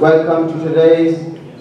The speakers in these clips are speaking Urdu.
Welcome to today's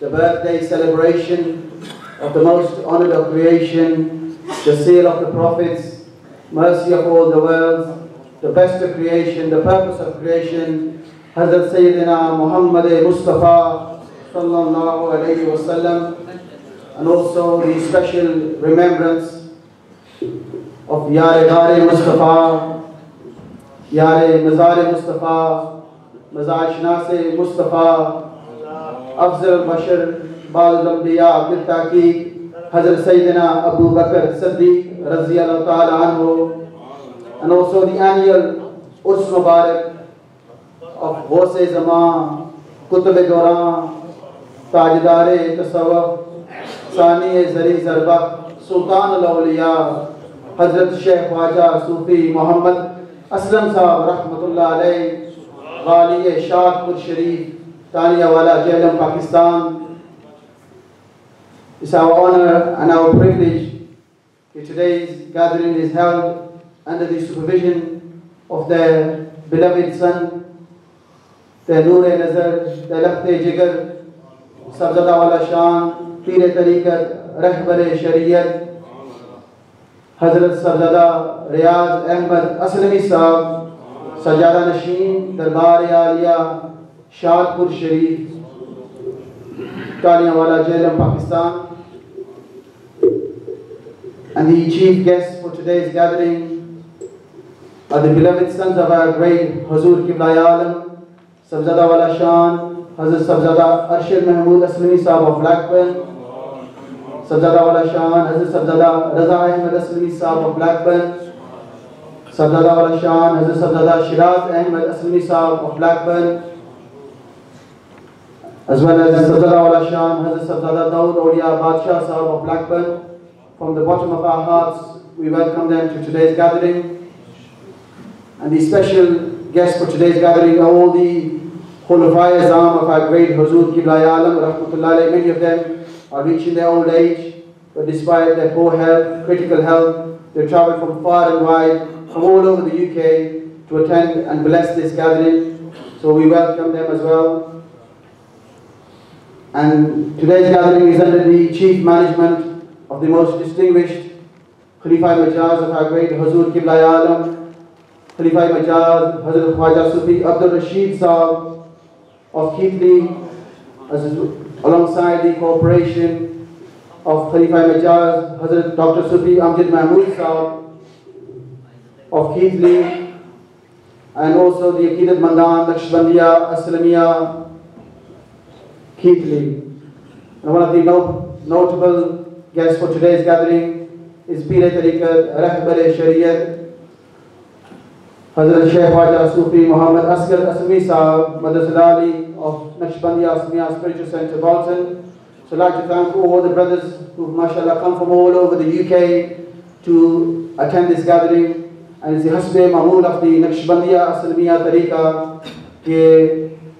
the birthday celebration of the most honored of creation, the seal of the prophets, mercy of all the worlds, the best of creation, the purpose of creation, Hazrat Sayyidina Muhammad Mustafa sallallahu alayhi wasallam, and also the special remembrance of Yare Gare Mustafa, Yare Mazar Mustafa, Mazar Shnase Mustafa, Afzal Bashar Bal Lambiya Abdul Taqi, Hazrat Sayyidina Abu Bakr Siddiq Raziyallahu Ta'ala Anhu, and also the annual Urs Mubarak of Ghaus-e Zaman, Qutb-e Duran, Tajdar-e Tasawwuf, Sani-e Zari Zarbak, Sultan al-Awliya, Hazrat Sheikh Khwaja Sufi Muhammad Aslam Sahab Rahmatullah Alayhi, Ghali-e Shadpur Sharif, Taniawala, Jhelum, Pakistan. It's our honor and our privilege that today's gathering is held under the supervision of their beloved son, their Noor-e-Nazar, their Lakhte-Jigar, Sabzada Wala Shan, Pir-e-Tariqat, Rahbar-e Shariat, Hazrat Sabzada Riyaz Ahmad Aslami Sahab, Sajada Nasheen, Darbar-e-Aliya, Shadpur Sharif, Taniawala, Jhelum, Pakistan. And the chief guests for today's gathering are the beloved sons of our great Hazur Qibla Alam, Sabzada Wala Shan, Hazrat Sabzada Arshad Mahmood Aslami Sahab of Blackburn, Sabzada Wala Shan, Hazrat Sabzada Raza Ahmed Aslami Sahab of Blackburn, Sabzada Wala Shan, Hazrat Sabzada Shiraz Ahmed Aslami Sahab of Blackburn, as well as Sabzada Wala Shan, Hazrat Sabzada Dawood Awliya Badshah Sahab of Blackburn. From the bottom of our hearts, we welcome them to today's gathering. And the special guests for today's gathering are all the Khulafai Azam of our great Huzur Qibla Alam, Rahmatullah Alayhi. Many of them are reaching their old age, but despite their poor health, critical health, they traveled from far and wide, from all over the UK to attend and bless this gathering. So we welcome them as well. And today's gathering is under the chief management of the most distinguished Khalifa Majaz of our great Huzur Qibla Alam, Khalifa Majaz Hazrat Khwaja Sufi Abdul Rashid Sahab of Keighley, alongside the cooperation of Khalifa Majaz Hazrat Dr. Sufi Amjad Mahmood Sahab of Keighley, and also the Aqidat Mandan Naqshbandiya Aslamiya Keighley. And one of the notable guests for today's gathering is Pir-e-Tariqat, Rahbar-e Shariat, Hazrat Sheikh Khwaja Sufi Muhammad Asghar Aslami Sahab, Madrasa Ali of Naqshbandiya Asmiya Spiritual Center, Bolton. So I'd like to thank all the brothers who, mashallah, come from all over the UK to attend this gathering. And it's the Hasbe Mahmood of the Naqshbandiya Aslamiya Tariqa,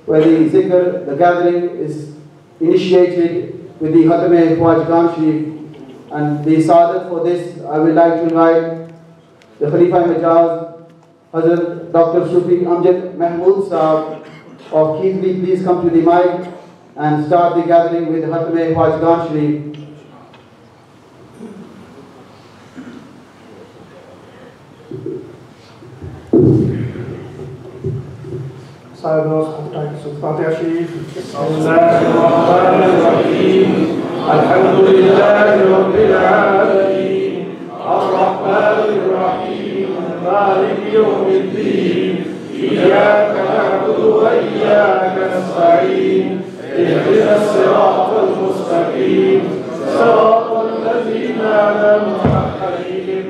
where the zikr, the gathering is initiated with the Khatme Khwajagan Sharif. And the Sadat for this, I would like to invite the Khalifa Majaz, Hazrat Dr. Sufi Amjad Mahmood Sahab of Keighley. Please come to the mic and start the gathering with Khatme Khwajagan Sharif. Fatiha Sharif. Bismillahirrahmanirrahim. Alhamdulillahi Rabbil Alameen. Ar-Rahmanir-Rahim. Maliki Yawmiddin. Iyyaka na'budu wa iyyaka nasta'in. Ihdina as-siratal mustaqim. Siratal ladzina an'amta alayhim. عليهم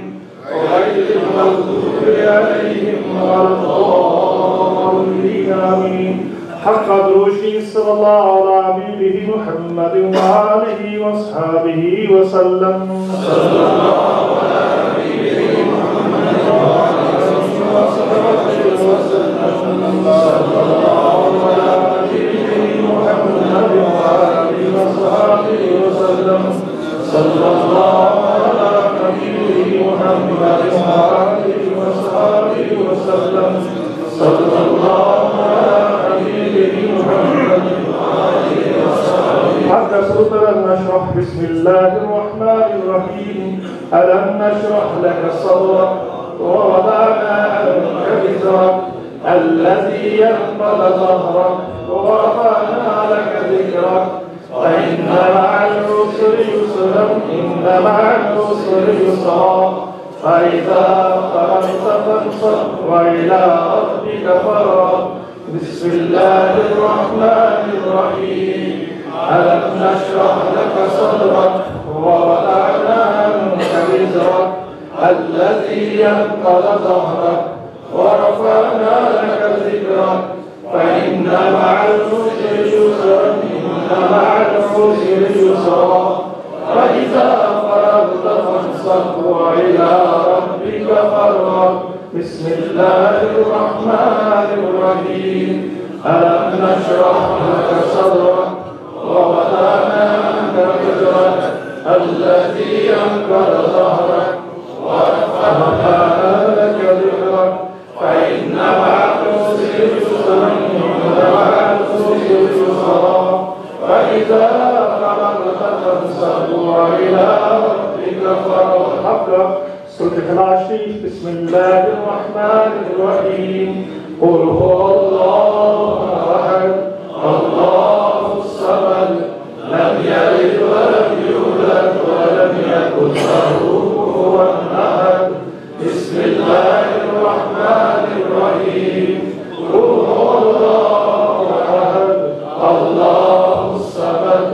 غير المغضوب عليهم ولا الضالين آمين. حق دروشي صلى الله على حبيبه محمد وآله وأصحابه وسلم. صلى الله على حبيبه محمد وآله وصحبه وسلم. صلى الله على حبيبه محمد وآله وصحبه وسلم. صلى الله على حبيبه محمد وآله وصحبه وسلم. صلى الله على حبيبه محمد وآله وصحبه. حتى صدر نشرح. بسم الله الرحمن الرحيم. ألم نشرح لك صدرك ووضعنا عنك وزرك الذي ينقض ظهرك ورفعنا لك ذكرك فإن مع العسر يسرا إن مع العسر يسرا فإذا فرغت فانصب وإلى ربك فارغب. بسم الله الرحمن الرحيم. ألم نشرح لك صدرك ووضعنا عنك وزرك الذي ينقض ظهرك ورفعنا لك ذكرك فإن مع العسر يسرا إن مع العسر يسرا فإذا فرغت فانصب وإلى ربك فارغب. بسم الله الرحمن الرحيم. ألم نشرح لك صدرك ووضعنا عنك وزرك الذي ينقض ظهرك ورفعنا لك ذكرك فإن مع العسر يسرا إن مع العسر يسرا فإذا فرغت فانصب وإلى ربك فارغب. حق سورة الإخلاص. بسم الله الرحمن الرحيم. قل هو الله أحد الله الصمد لم يلد ولم يولد ولم يكن له كفوا أحد. بسم الله الرحمن الرحيم. قل هو الله أحد الله الصمد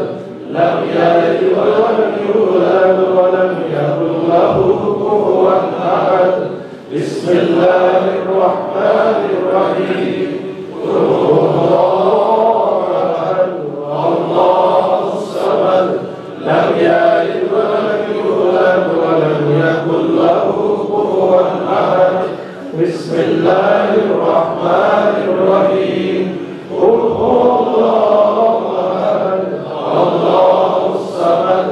لم يلد ولم يولد ولم يكن له كفوا أحد. بسم الله الرحمن الرحيم. قل هو الله أحد الله الصمد لم يلد ولم يولد ولم يكن له كفوا أحد. بسم الله الرحمن الرحيم. قل هو الله أحد الله الصمد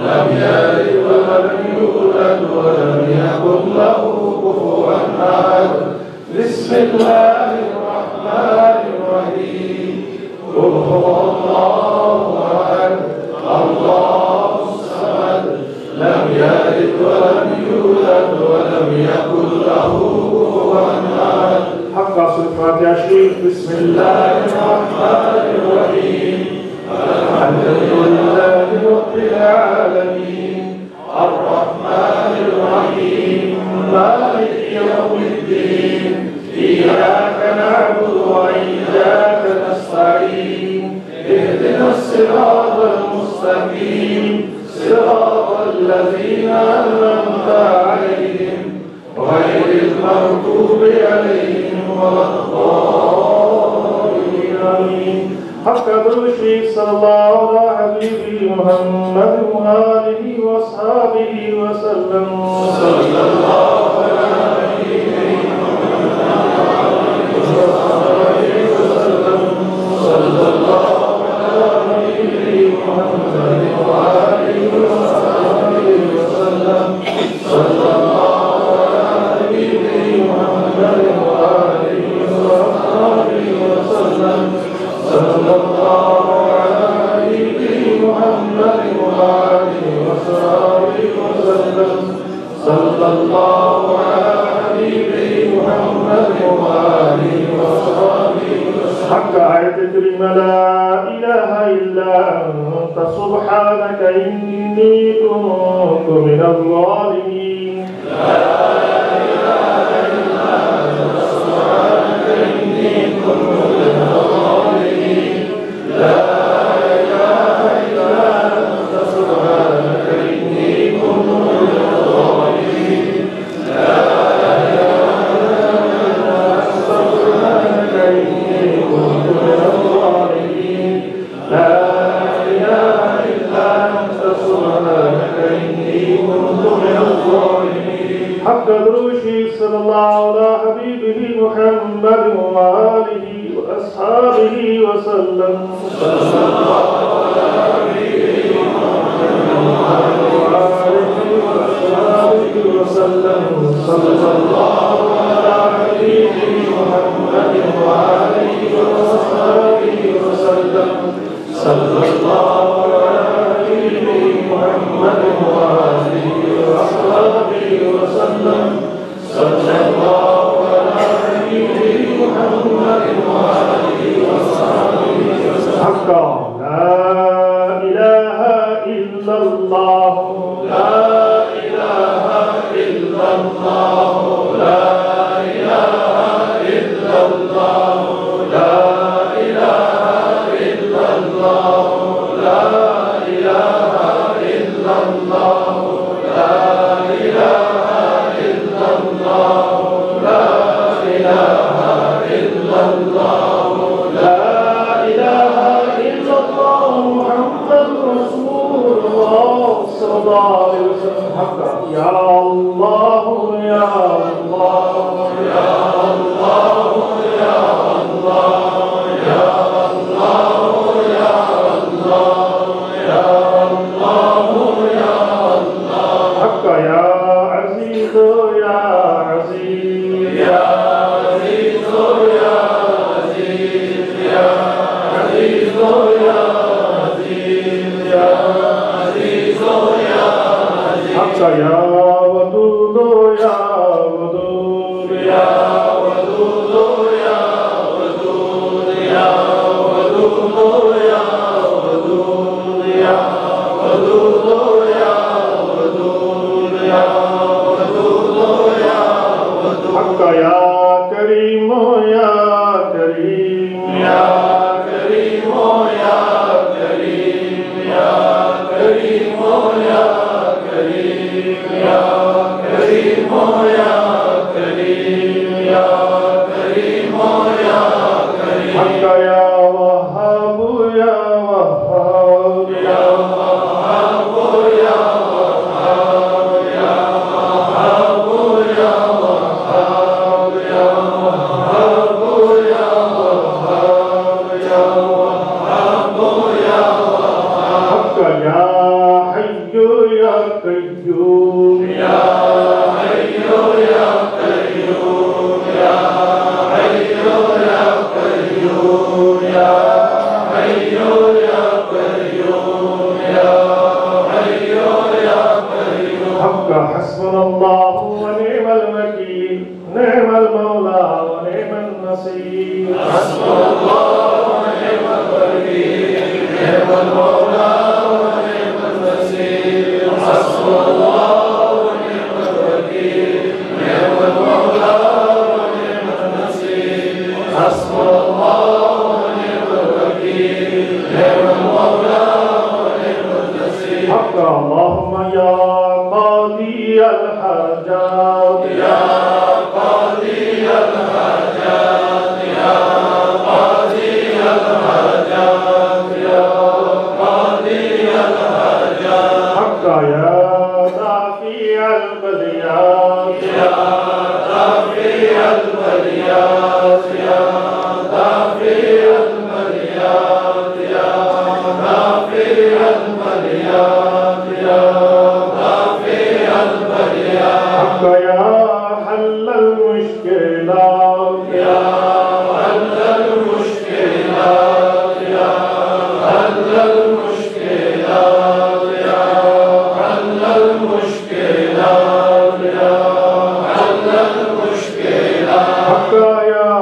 لم يلد ولم يولد ولم يكن له كفوا أحد. بسم الله الرحمن الرحيم. قل هو الله أحد الله الصمد لم يلد ولم يولد ولم يكن له كفوا أحد. حق صفات الشيخ. بسم الله الرحمن الرحيم. الحمد لله رب العالمين الرحمن الرحيم مالك يوم الدين إياك نعبد وإياك نستعين اهدنا الصراط المستقيم صراط الذين أنعمت عليهم غير المغضوب عليهم ولا الضالين آمين. حق دروشي صلى الله على حبيبه محمد وآله وأصحابه وسلم. صلى الله على حبيبه محمد وآله وصحبه وسلم. صلى الله على حبيبه محمد وآله وصحبه وسلم. صلى الله على حبيبه محمد وآله وصحبه وسلم. صلى الله على حبيبه محمد وآله وصحبه وسلم. صلى الله على حبيبه محمد وآله وصحبه وسلم. حق آية الكريمة لا إله إلا أنت سبحانك إني كنت من الظالمين. لا إله إلا أنت سبحانك إني كنت من الظالمين. لا إله إلا أنت سبحانك إني كنت من الظالمين. حق دروشي صلى الله على حبيبه محمد وآله وأصحابه وسلم صلى الله على حبيبه محمد وآله وأصحابه وسلم صلى الله على حبيبه محمد وآله وأصحابه وسلم صلى الله على حبيبه محمد وآله وأصحابه وسلم صلى الله على حبيبه محمد وآله وأصحابه وسلم حقا لا إله إلا الله لا إله إلا الله لا إله إلا الله لا إله إلا الله لا إله إلا الله لا إله إلا الله لا إله إلا الله لا إله إلا الله محمد رسول الله صلى الله عليه وسلم حقا يا الله يا الله يا الله يا الله يا الله يا الله يا الله يا الله حقا يا عزيز يا عزيز يا عزيز يا عزيز يا عزيز يا عزيز يا عزيز يا عزيز حقا يا ودود يا ودود يا ودود يا ودود يا ودود يا ودود يا ودود يا ودود يا ودود يا ودود حقا يا كريم يا كريم يا كريم يا كريم يا كريم يا كريم يا كريم يا كريم يا كريم يا كريم حقا يا وهاب يا وهاب يا وهاب يا وهاب يا وهاب يا وهاب يا وهاب يا وهاب يا وهاب يا وهاب حقا يا حي يا قيوم يا حي يا قيوم يا حي يا قيوم يا حي يا قيوم يا حي يا قيوم حقا حسبنا الله ونعم الوكيل نعم المولى ونعم النصير حسبنا الله ونعم الوكيل نعم المولى ونعم النصير حسبنا الله ونعم الوكيل نعم المولى ونعم النصير حسبنا الله ونعم الوكيل نعم المولى ونعم النصير حقا اللهم يا قاضي الحاجات يا قاضي الحاجات يا قاضي الحاجات يا قاضي الحاجات حقا يا دافع البليات يا دافع البليات يا دافع البليات يا دافع البليات يا دافع البليات حقا يا حل المشكلات يا حل المشكلات يا حل المشكلات يا حل المشكلات يا حل المشكلات حقا يا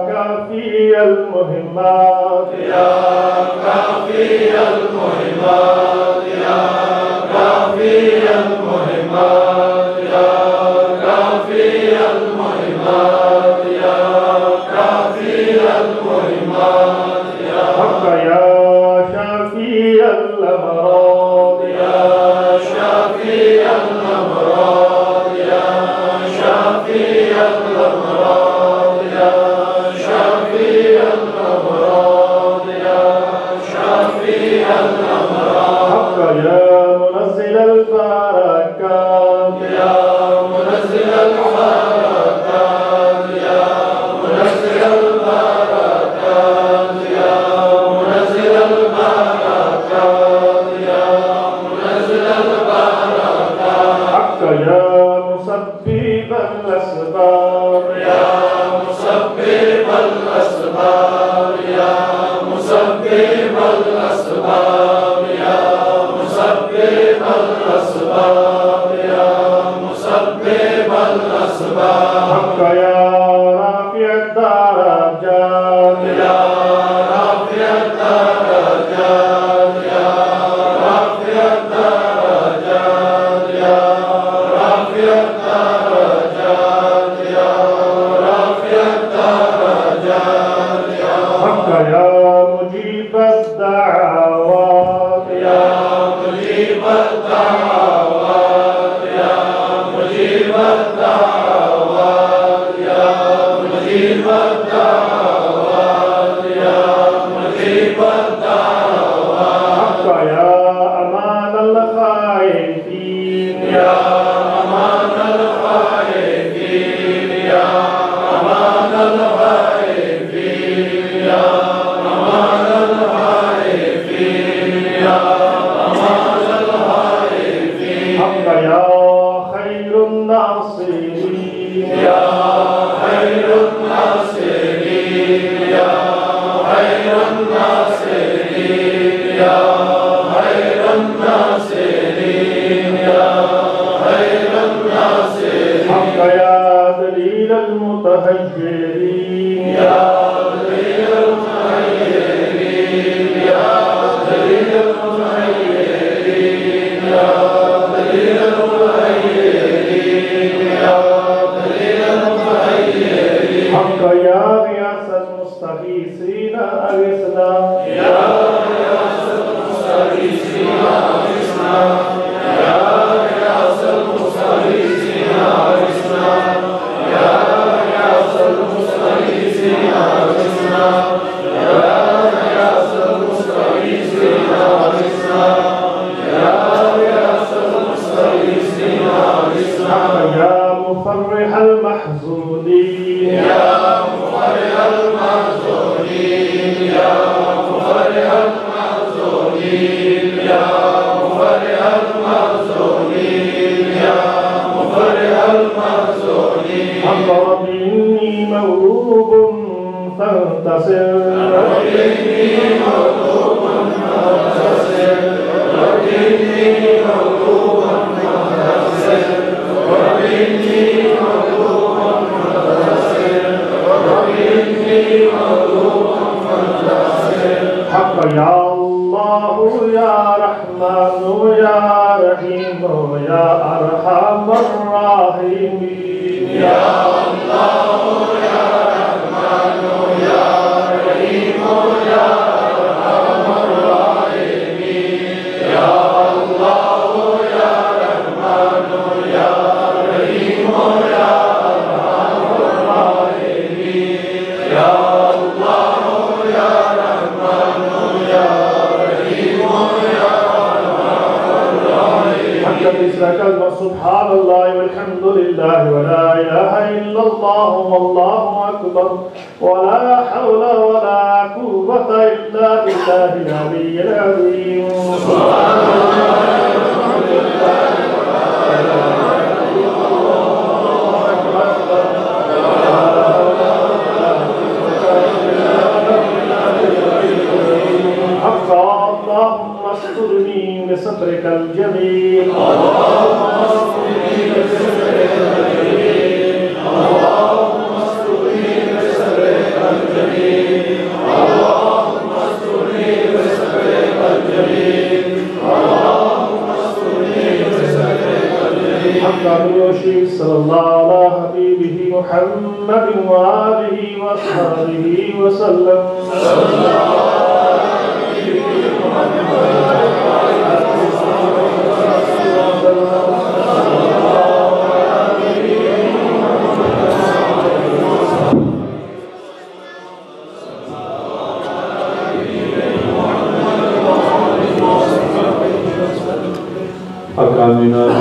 كافي المهمات يا كافي المهمات يا كافي المهمات يا كافي المهمات يا كافي المهمات يا حقا يا شافي الأمراض يا شافي الأمراض يا شافي الأمراض يا شافي الأمراض يا شافي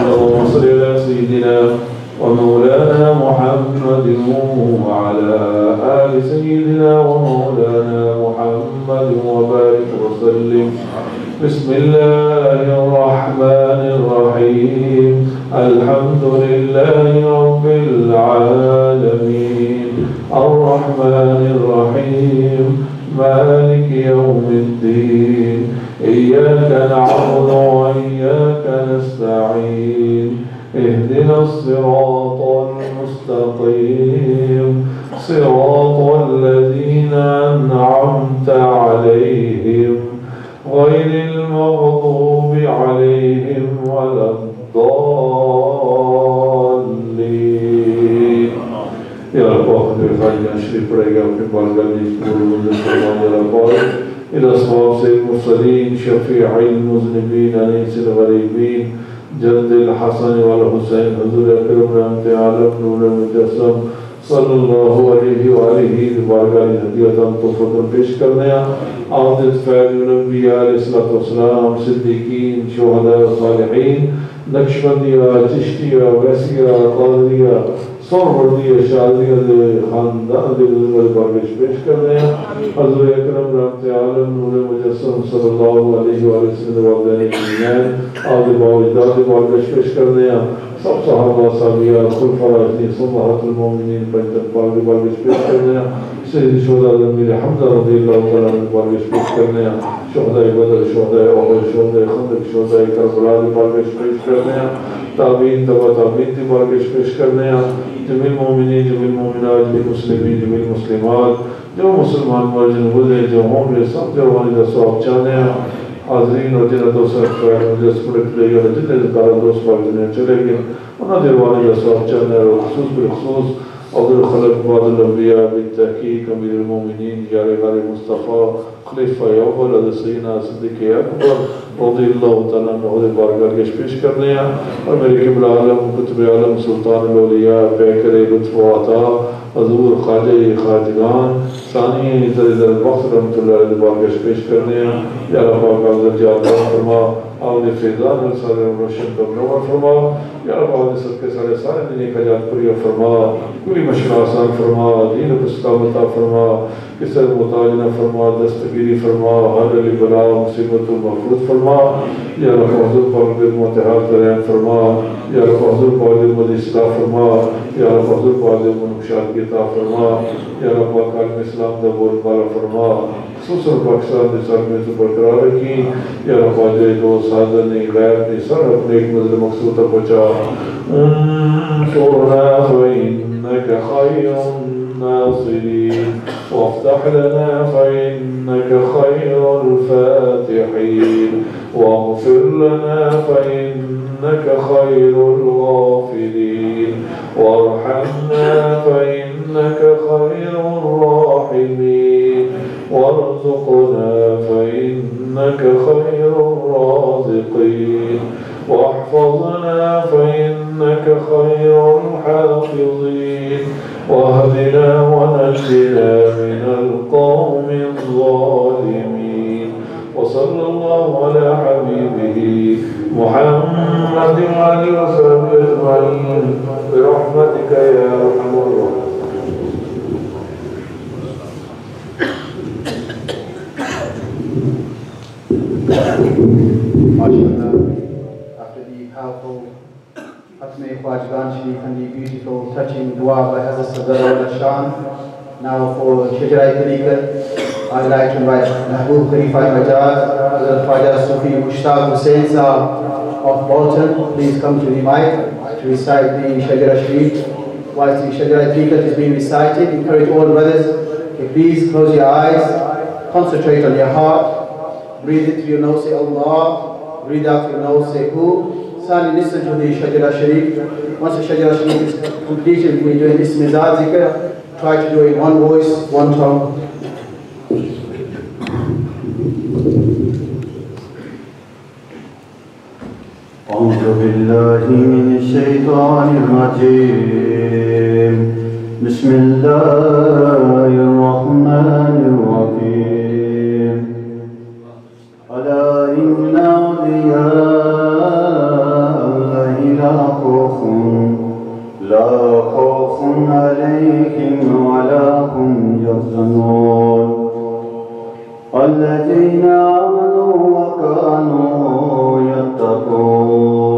اللهم صل على سيدنا سيدنا ومولانا محمد وعلى آل سيدنا ومولانا محمد وبارك وسلم. بسم الله الرحمن الرحيم. الحمد لله رب العالمين الرحمن الرحيم مالك يوم الدين إياك نعبد وإياك نستعين اهدنا الصراط المستقيم صراط الذين أنعمت عليهم غير المغضوب عليهم ولا الضالين. يا رب اغفر خالنا شريف پڑھے اپنے بالغانی قرون فرمان يا رب إلى صواب سيد المرسلين شفيع المذنبين أنيس الغريبين جد الحسن والحسين حضور أكرم رحمة عالم نور المجسم صلی اللہ علیہ وآلہ بارگاہ ہدیت تفضل پیش کرنے عادت فیض الانبیاء علیہ السلام صدیقین شہداء صالحین نقشبندیہ چشتیہ ویسیہ قادریہ سوروردیہ شادیہ خاندان دے بزرگ بارگاہ پیش کرنے حضور اکرم رحمت عالم نور مجسم صلی اللہ علیہ وآلہ وسلم عادت باوجداد بارگاہ پیش کرنے سب صحابہ صحابیہ خلفاء راشدین صلوات المؤمنین پنجتن پاک بارگاہ پیش کرنے سید شہداء امیر حمزہ رضی اللہ تعالیٰ عنہ بارگاہ پیش کرنے شہداء بدر شہداء احد شہداء خندق شہداء کربلا بارگاہ پیش کرنے تابعین تبع تابعین کی بارگاہ پیش کرنے جمیع المؤمنین جمیع المؤمنات جمیع المسلمین جمیع المسلمات جو مسلمان مرجن گزرے جو عمر سب جوانی کا ثواب چاہنے حاضرین اور جنہ دوسرا خیر مجلس پڑھتے لے گئے جتنے ذکارہ دوست پاک دنیا چلے گئے انہوں دیوانی کا ثواب چاہنے اور خصوص بالخصوص عبد الخلق بعد الانبیاء بالتحقیق امیر المومنین یار غار مصطفیٰ خلیفہ اول حضرت سیدنا صدیق اکبر رضی اللہ تعالیٰ عنہ بارگاہ پیش کرنے اور میرے قبل عالم کتب عالم سلطان الاولیاء پیکر لطف و عطا حضور خواجہ خواجگان ثانی در وقت رحمت اللہ علیہ بارگاہ پیش کرنے یا رب پاک عزت جعلہ فرما آمد فیضان رسال روشن کا منور فرما یا رب آمد صدقے سارے دنیا کا جات پوری فرما کوئی مشکل آسان فرما دین و استقامت فرما کسر محتاج نہ فرما دستگیری فرما ہر علی بلا مصیبت و محفوظ فرما یا رب حضور پاک متحاد درین فرما یا رب حضور پاک مد اصلاح فرما یا رب حضور پاک منقشات کی عطا فرما یا رب پاک عالم اسلام دا بول بالا فرما خصوصا پاکستان دے سر میں تو برقرار رکھی یا رب آجائے دو سادر نے غیر نے سر اپنے ایک مزل مقصود تک پہنچا انصرنا فإنك خير الناصرين وافتح لنا فإنك خير الفاتحين واغفر لنا فإنك خير الغافرين وارحمنا فإنك خير الراحمين وارزقنا فإنك خير الرازقين واحفظنا فإنك خير الحافظين واهدنا ونجنا من القوم الظالمين وصلى الله على حبيبه محمد وعلى وصحبه أجمعين برحمتك يا أرحم الراحمين. After the powerful Khatme Khwajgan Sharif and the beautiful touching dua by Hazrat Sadr al-Shan, now for Shajrai Tariqat, I'd like to invite Mahbub Khalifa Majaz, Hazrat Khwaja Sufi Mushtaq Hussain Sahab of Bolton. Please come to the mic to recite the Shajra Sharif. Whilst the Shajrai Tariqat is being recited, encourage all brothers to please close your eyes, concentrate on your heart. Breathe in through your nose, say Allah. Breathe out through your nose, say Hu. Sani, listen to the Shajara Sharif. Once the Shajara Sharif is completed, we do this Mizad Zikr. Try to do it in one voice, one tongue. أعوذ بالله من الشيطان الرجيم. بسم الله الرحمن الرحيم. ألا إن أولياء الله لا خوف لا خوف عليهم ولا هم يحزنون الذين آمنوا وكانوا يتقون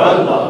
Allah